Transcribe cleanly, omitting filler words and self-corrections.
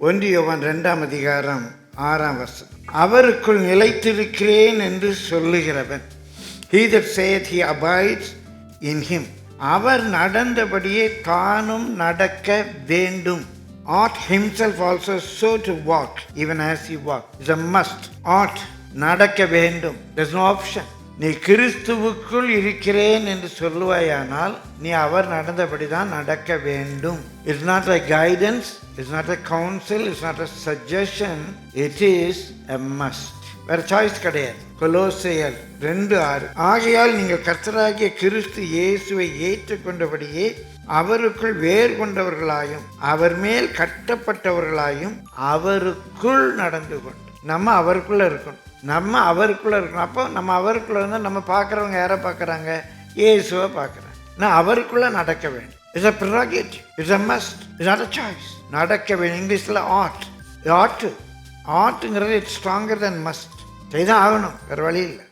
1 யோவான் 2:6 அவருக்குள் நிலைத்திருக்கிறேன் என்று சொல்லுகிறவன், he that saith he abides in him, அவர் நடந்தபடியே தானும் நடக்க வேண்டும். ought himself also so to walk even as he walked. It's a must. ought, நடக்க வேண்டும். There's no option. நீ கிறிஸ்துவுக்குள் இருக்கிறேன் என்று சொல்லுவாயானால் நீ அவர் நடந்தபடி தான் நடக்க வேண்டும். It's not a guidance, it's not a counsel, it's not a suggestion, it is a must. வேற சாய்ஸ் கிடையாது. கொலோசையர் 2:6 ஆகையால் நீங்கள் கர்த்தராகிய கிறிஸ்து இயேசுவை ஏற்றுக்கொண்டபடியே அவருக்குள் வேர் கொண்டவர்களாயும் அவர் மேல் கட்டப்பட்டவர்களாயும் அவருக்குள் நடந்து கொண்டு. நம்ம அவருக்குள்ள இருக்கணும். அப்போ நம்ம அவருக்குள்ள இருந்தால் நம்ம பார்க்குறவங்க யாரை பார்க்குறாங்க? இயேசுவை பார்க்குறாங்க. நான் அவருக்குள்ள நடக்க வேண்டும். It's a prerogative, it's a must, it's not a choice. நடக்க வேண்டும். இங்கிலீஷில் ஆட்டுங்கிறது இட்ஸ் ஸ்ட்ராங்கர் தென் மஸ்ட். செய்தான் ஆகணும், வேறு வழி இல்லை.